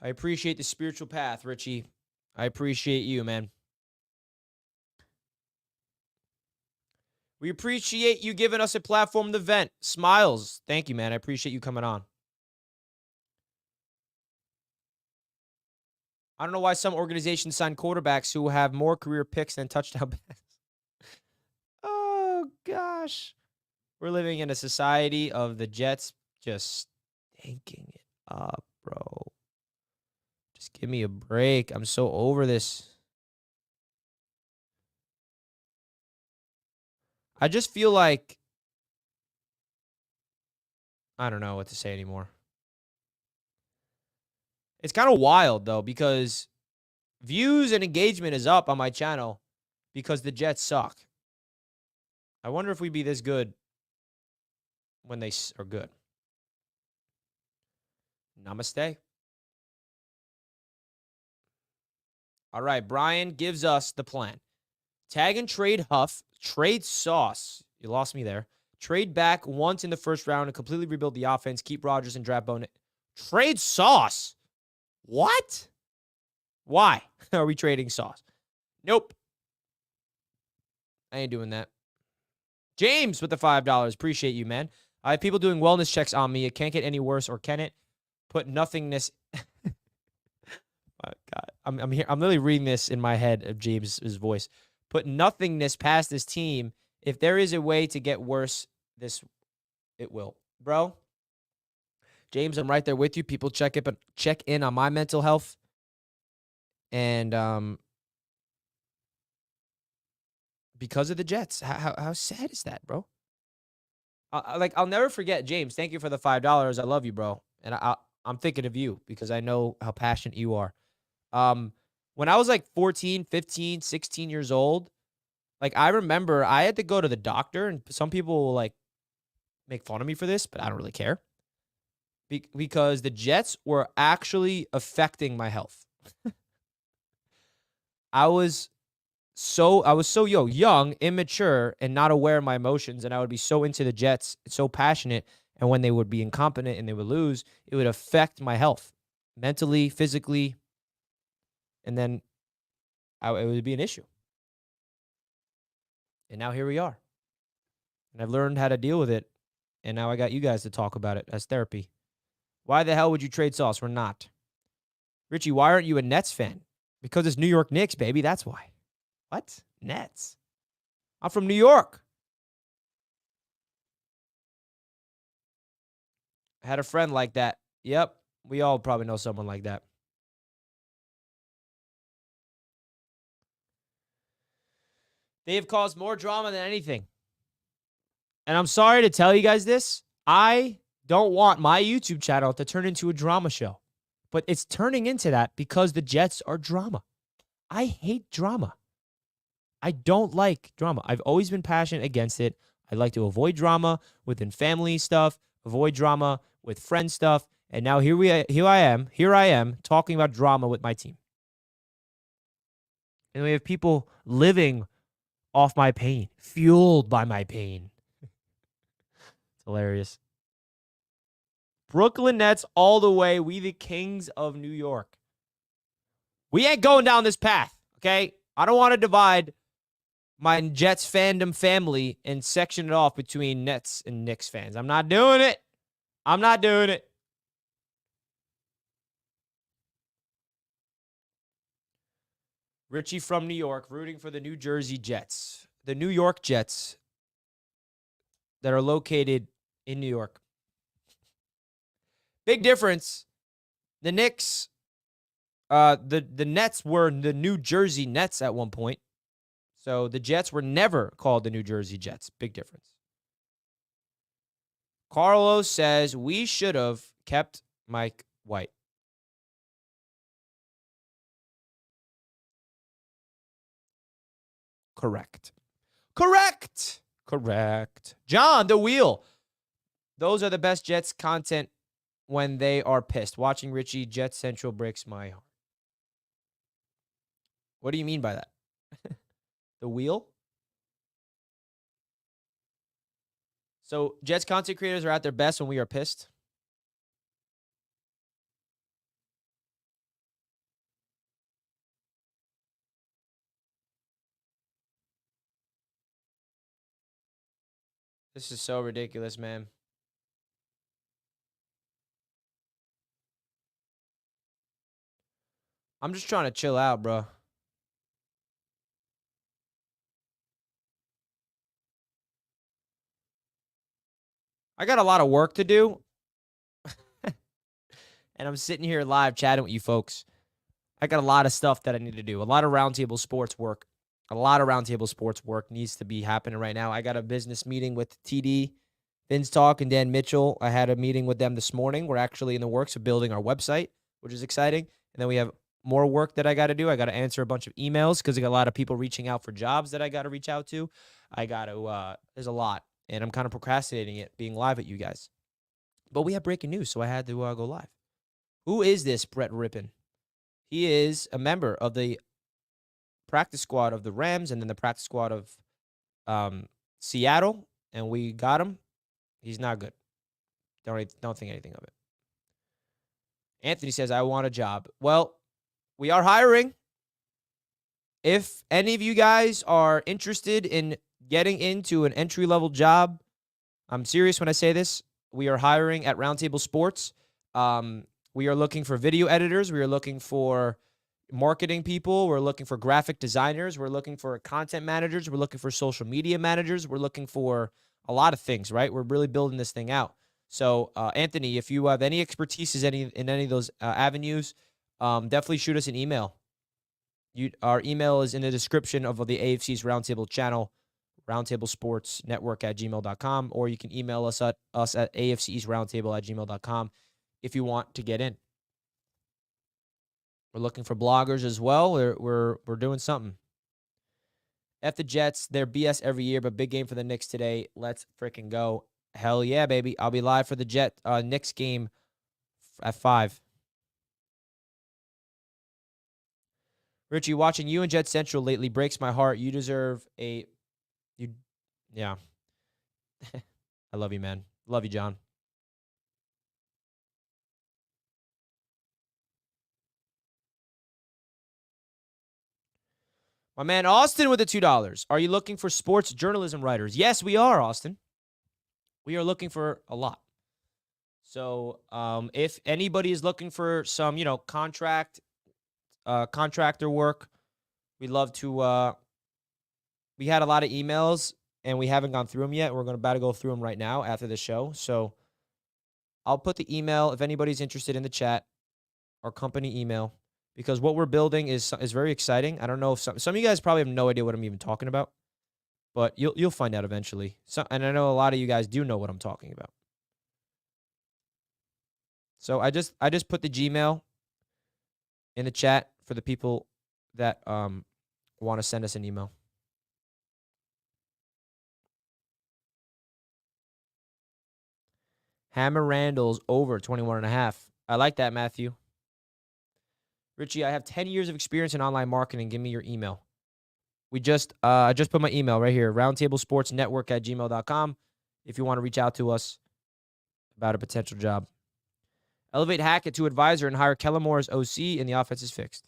I appreciate the spiritual path, Richie. I appreciate you, man. We appreciate you giving us a platform to vent. Smiles. Thank you, man. I appreciate you coming on. I don't know why some organizations sign quarterbacks who have more career picks than touchdown passes. Oh, gosh. We're living in a society of the Jets just stinking it up, bro. Just give me a break. I'm so over this. I just feel like I don't know what to say anymore. It's kind of wild, though, because views and engagement is up on my channel because the Jets suck. I wonder if we'd be this good when they are good. Namaste. All right, Brian gives us the plan. Tag and trade Huff, trade Sauce. You lost me there. Trade back once in the first round and completely rebuild the offense. Keep Rodgers and draft Bone. Trade Sauce? What? Why are we trading Sauce? Nope. I ain't doing that. James with the $5. Appreciate you, man. I have people doing wellness checks on me. It can't get any worse, or can it? Put nothingness. God, I'm here. I'm literally reading this in my head of James's voice. Put nothingness past this team. If there is a way to get worse, it will, bro. James, I'm right there with you. People check in on my mental health, and because of the Jets. How sad is that, bro? I'll never forget, James. Thank you for the $5. I love you, bro, and I'm thinking of you because I know how passionate you are. When I was like 14, 15, 16 years old, like I remember I had to go to the doctor, and some people will like make fun of me for this, but I don't really care. Because the Jets were actually affecting my health. I was was so young, immature, and not aware of my emotions, and I would be so into the Jets, so passionate, and when they would be incompetent and they would lose, it would affect my health, mentally, physically, and then it would be an issue. And now here we are, and I've learned how to deal with it, and now I got you guys to talk about it as therapy. Why the hell would you trade Sauce? We're not. Richie, why aren't you a Nets fan? Because it's New York Knicks, baby. That's why. What? Nets? I'm from New York. I had a friend like that. Yep. We all probably know someone like that. They have caused more drama than anything. And I'm sorry to tell you guys this. I don't want my YouTube channel to turn into a drama show. But it's turning into that because the Jets are drama. I hate drama. I don't like drama. I've always been passionate against it. I like to avoid drama within family stuff, avoid drama with friend stuff, and now here I am talking about drama with my team. And we have people living off my pain, fueled by my pain. It's hilarious. Brooklyn Nets all the way. We the kings of New York. We ain't going down this path, okay? I don't want to divide my Jets fandom family and section it off between Nets and Knicks fans. I'm not doing it. I'm not doing it. Richie from New York rooting for the New Jersey Jets. The New York Jets that are located in New York. Big difference. The Knicks, the Nets were the New Jersey Nets at one point. So the Jets were never called the New Jersey Jets. Big difference. Carlos says we should have kept Mike White. Correct. John, the wheel. Those are the best Jets content when they are pissed. Watching Richie Jets Central breaks my heart. What do you mean by that? The wheel? So Jets content creators are at their best when we are pissed? This is so ridiculous, man. I'm just trying to chill out, bro. I got a lot of work to do. And I'm sitting here live chatting with you folks. I got a lot of stuff that I need to do. A lot of roundtable sports work. A lot of roundtable sports work needs to be happening right now. I got a business meeting with TD, Vince Talk, and Dan Mitchell. I had a meeting with them this morning. We're actually in the works of building our website, which is exciting. And then we have more work that I got to do. I got to answer a bunch of emails because I got a lot of people reaching out for jobs that I got to reach out to. There's a lot. And I'm kind of procrastinating it, being live at you guys. But we have breaking news, so I had to go live. Who is this Brett Rypien? He is a member of the practice squad of the Rams and then the practice squad of Seattle, and we got him. He's not good. Don't think anything of it. Anthony says, I want a job. Well, we are hiring. If any of you guys are interested in getting into an entry-level job, I'm serious when I say this. We are hiring at Roundtable Sports. We are looking for video editors. We are looking for marketing people. We're looking for graphic designers. We're looking for content managers. We're looking for social media managers. We're looking for a lot of things, right? We're really building this thing out. So, Anthony, if you have any expertise in any of those avenues, definitely shoot us an email. Our email is in the description of the AFC's Roundtable channel, roundtablesportsnetwork@gmail.com, or you can email us at afceastroundtable@gmail.com if you want to get in. We're looking for bloggers as well. We're doing something. F the Jets. They're BS every year, but big game for the Knicks today. Let's freaking go. Hell yeah, baby. I'll be live for the Knicks game at 5. Richie, watching you and Jet Central lately breaks my heart. You deserve a you yeah. I love you, man. Love you, John. My man Austin with the $2. Are you looking for sports journalism writers? Yes, we are, Austin. We are looking for a lot. So, if anybody is looking for some, contractor work, we'd love to. We had a lot of emails and we haven't gone through them yet. We're about to go through them right now after the show. So, I'll put the email if anybody's interested in the chat, our company email, because what we're building is very exciting. I don't know if some of you guys probably have no idea what I'm even talking about, but you'll find out eventually. And I know a lot of you guys do know what I'm talking about. So I just put the Gmail in the chat for the people that want to send us an email. Hammer Randall's over 21.5. I like that, Matthew. Richie, I have 10 years of experience in online marketing. Give me your email. I just put my email right here, roundtablesportsnetwork@gmail.com, if you want to reach out to us about a potential job. Elevate Hackett to advisor and hire Kellen Moore as OC, and the offense is fixed.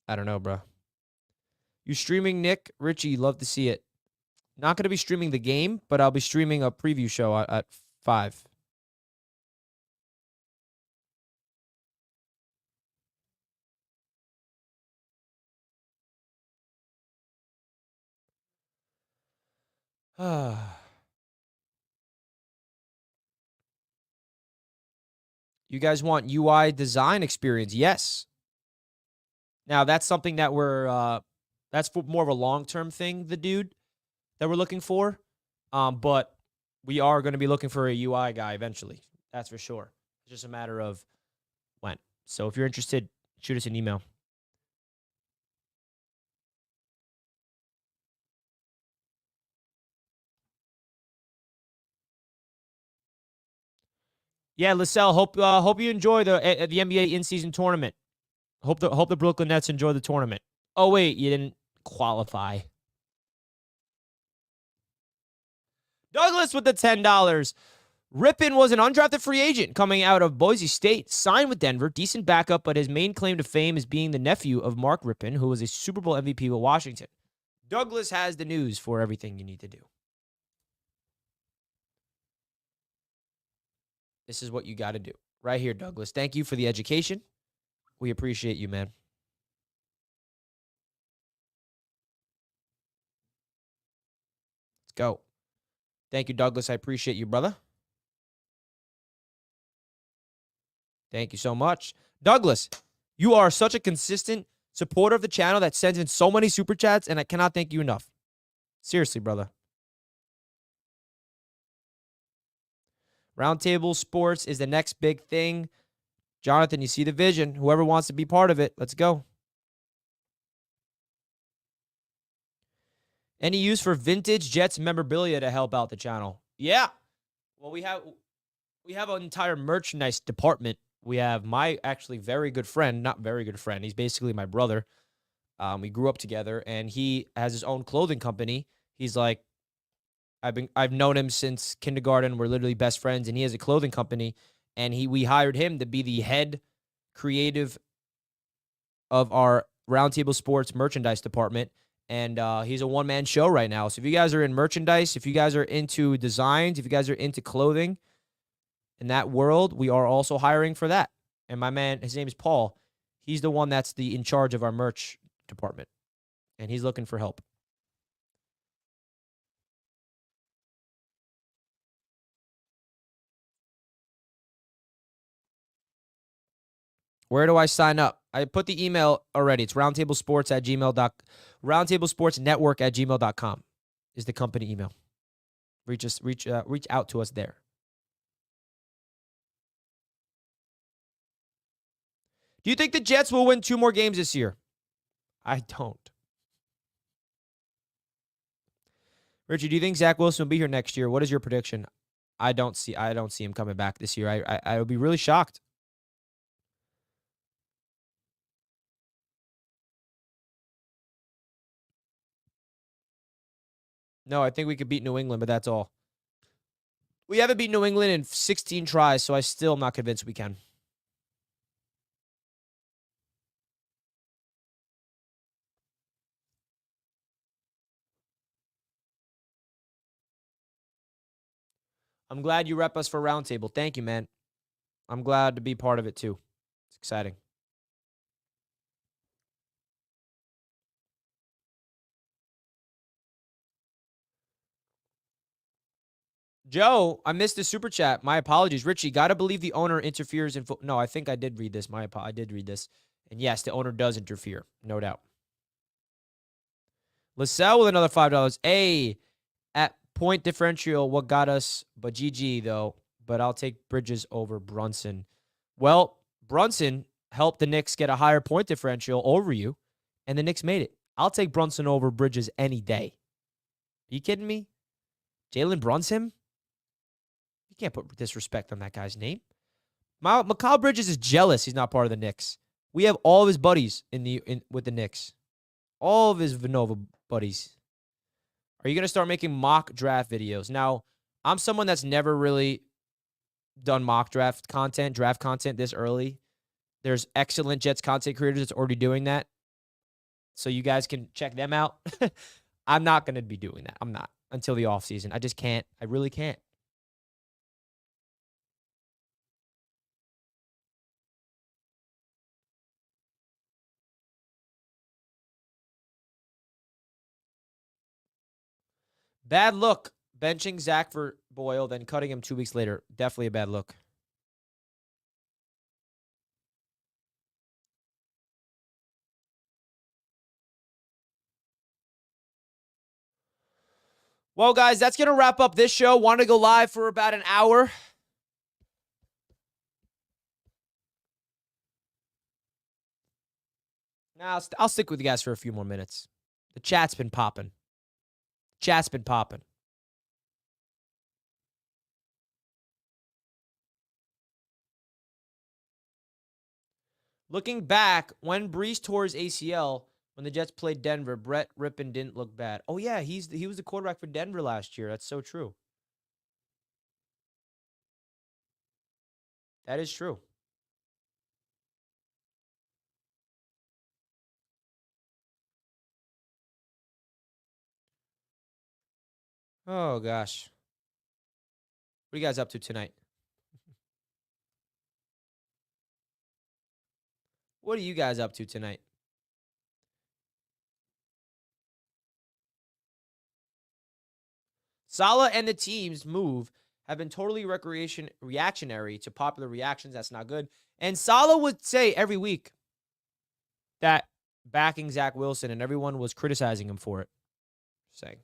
I don't know, bro. You streaming, Nick? Richie, love to see it. Not going to be streaming the game, but I'll be streaming a preview show at 5. You guys want UI design experience? Yes. Now, that's something that that's more of a long-term thing, the dude that we're looking for. But we are going to be looking for a UI guy eventually. That's for sure. It's just a matter of when. So if you're interested, shoot us an email. Yeah, Lascelles, hope you enjoy the NBA in-season tournament. Hope the Brooklyn Nets enjoy the tournament. Oh wait, you didn't qualify. Douglas with the $10. Rypien was an undrafted free agent coming out of Boise State, signed with Denver, decent backup, but his main claim to fame is being the nephew of Mark Rypien, who was a Super Bowl MVP with Washington. Douglas has the news for everything you need to do. This is what you got to do. Right here, Douglas. Thank you for the education. We appreciate you, man. Let's go. Thank you, Douglas. I appreciate you, brother. Thank you so much. Douglas, you are such a consistent supporter of the channel that sends in so many super chats, and I cannot thank you enough. Seriously, brother. Roundtable Sports is the next big thing. Jonathan, you see the vision. Whoever wants to be part of it, let's go. Any use for vintage Jets memorabilia to help out the channel? Yeah. Well, we have an entire merchandise department. We have my actually very good friend, not very good friend. He's basically my brother. We grew up together, and he has his own clothing company. He's like, I've known him since kindergarten. We're literally best friends, and he has a clothing company, and we hired him to be the head creative of our Roundtable Sports merchandise department. And he's a one-man show right now. So if you guys are in merchandise, if you guys are into designs, if you guys are into clothing in that world, we are also hiring for that. And my man, his name is Paul. He's the one that's in charge of our merch department. And he's looking for help. Where do I sign up? I put the email already. It's roundtablesportsnetwork@gmail.com is the company email. Reach out to us there. Do you think the Jets will win 2 more games this year? I don't. Richie, do you think Zach Wilson will be here next year? What is your prediction? I don't see him coming back this year. I would be really shocked. No, I think we could beat New England, but that's all. We haven't beat New England in 16 tries, so I still am not convinced we can. I'm glad you rep us for Roundtable. Thank you, man. I'm glad to be part of it, too. It's exciting. Joe, I missed the super chat. My apologies. Richie, got to believe the owner interferes in No, I think I did read this. I did read this. And yes, the owner does interfere. No doubt. LaSalle with another $5. At point differential, what got us? But GG, though. But I'll take Bridges over Brunson. Well, Brunson helped the Knicks get a higher point differential over you, and the Knicks made it. I'll take Brunson over Bridges any day. Are you kidding me? Jalen Brunson? You can't put disrespect on that guy's name. Mikal Bridges is jealous he's not part of the Knicks. We have all of his buddies with the Knicks. All of his Vinova buddies. Are you going to start making mock draft videos? Now, I'm someone that's never really done mock draft content this early. There's excellent Jets content creators that's already doing that. So you guys can check them out. I'm not going to be doing that. I'm not until the offseason. I just can't. I really can't. Bad look. Benching Zach for Boyle, then cutting him 2 weeks later. Definitely a bad look. Well, guys, that's going to wrap up this show. Wanted to go live for about an hour. Now, I'll stick with you guys for a few more minutes. The chat's been popping. Chat's been popping. Looking back, when Brees tore his ACL, when the Jets played Denver, Brett Rypien didn't look bad. Oh, yeah, he was the quarterback for Denver last year. That's so true. That is true. Oh, gosh. What are you guys up to tonight? What are you guys up to tonight? Saleh and the team's move have been totally reactionary to popular reactions. That's not good. And Saleh would say every week that backing Zach Wilson, and everyone was criticizing him for it. Saying.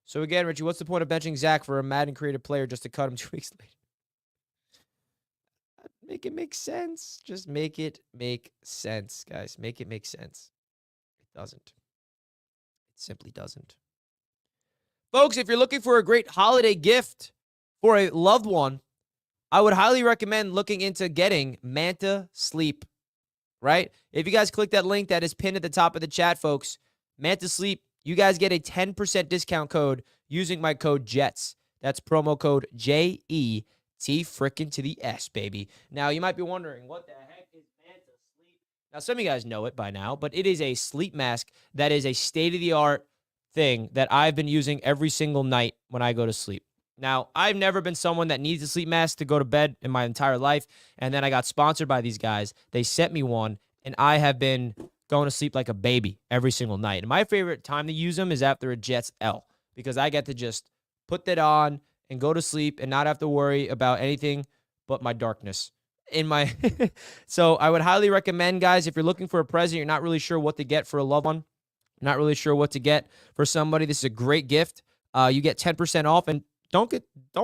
So again, Richie, what's the point of benching Zach for a Madden creative player just to cut him 2 weeks later? Make it make sense. Just make it make sense, guys. Make it make sense. It doesn't. It simply doesn't. Folks, if you're looking for a great holiday gift for a loved one, I would highly recommend looking into getting Manta Sleep, right? If you guys click that link that is pinned at the top of the chat, folks, Manta Sleep, you guys get a 10% discount code using my code JETS. That's promo code JET frickin' to the S, baby. Now, you might be wondering, what the heck is Manta Sleep? Now, some of you guys know it by now, but it is a sleep mask that is a state-of-the-art thing that I've been using every single night when I go to sleep. Now, I've never been someone that needs a sleep mask to go to bed in my entire life, and then I got sponsored by these guys. They sent me one, and I have been going to sleep like a baby every single night. And my favorite time to use them is after a Jets L, because I get to just put that on and go to sleep and not have to worry about anything but my darkness in my So I would highly recommend, guys, if you're looking for a present, you're not really sure what to get for a loved one, not really sure what to get for somebody, this is a great gift. You get 10% off, and don't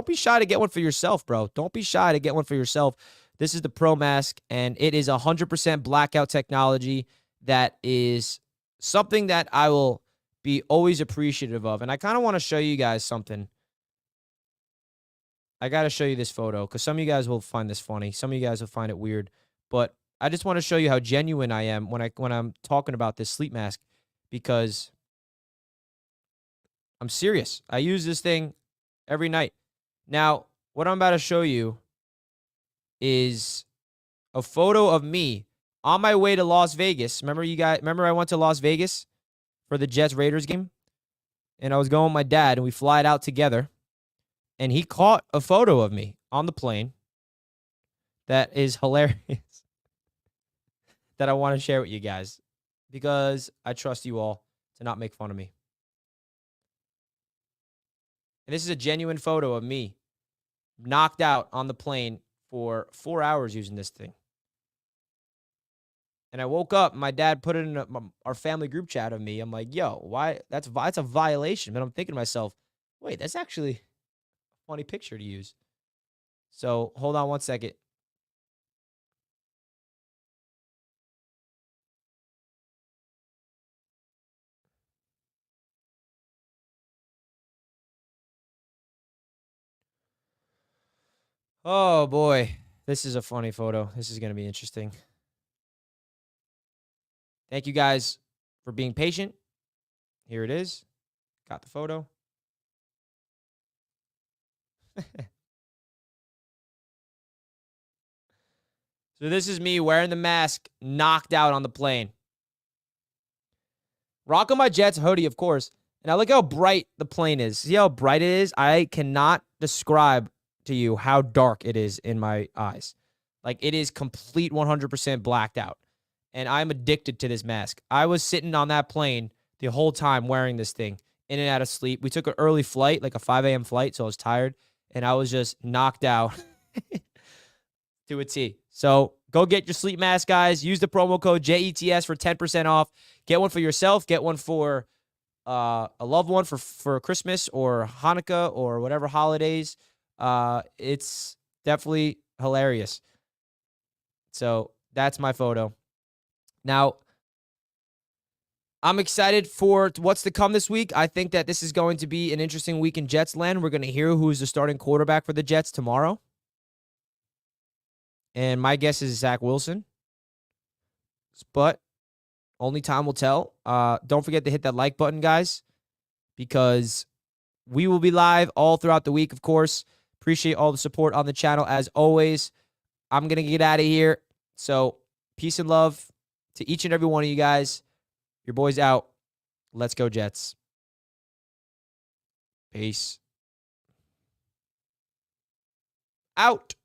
be shy to get one for yourself, bro. Don't be shy to get one for yourself. This is the Pro Mask, and it is 100% blackout technology. That is something that I will be always appreciative of. And I kind of want to show you guys something. I got to show you this photo because some of you guys will find this funny. Some of you guys will find it weird. But I just want to show you how genuine I am when I'm talking about this sleep mask, because I'm serious. I use this thing every night. Now, what I'm about to show you is a photo of me on my way to Las Vegas. Remember I went to Las Vegas for the Jets Raiders game? And I was going with my dad, and we fly it out together. And he caught a photo of me on the plane that is hilarious that I want to share with you guys because I trust you all to not make fun of me. And this is a genuine photo of me knocked out on the plane for 4 hours using this thing. And I woke up, my dad put it in our family group chat of me. I'm like, yo, why? That's a violation. But I'm thinking to myself, wait, that's actually a funny picture to use. So hold on one second. Oh, boy. This is a funny photo. This is going to be interesting. Thank you guys for being patient. Here it is. Got the photo. So this is me wearing the mask, knocked out on the plane. Rocking my Jets hoodie, of course. And I look how bright the plane is. See how bright it is? I cannot describe to you how dark it is in my eyes. Like, it is complete 100% blacked out. And I'm addicted to this mask. I was sitting on that plane the whole time wearing this thing, in and out of sleep. We took an early flight, like a 5 a.m. flight, so I was tired. And I was just knocked out to a T. So go get your sleep mask, guys. Use the promo code JETS for 10% off. Get one for yourself. Get one for a loved one for Christmas or Hanukkah or whatever holidays. It's definitely hilarious. So that's my photo. Now, I'm excited for what's to come this week. I think that this is going to be an interesting week in Jets land. We're going to hear who's the starting quarterback for the Jets tomorrow. And my guess is Zach Wilson. But only time will tell. Don't forget to hit that like button, guys, because we will be live all throughout the week, of course. Appreciate all the support on the channel, as always. I'm going to get out of here. So peace and love to each and every one of you guys. Your boy's out. Let's go, Jets. Peace. Out.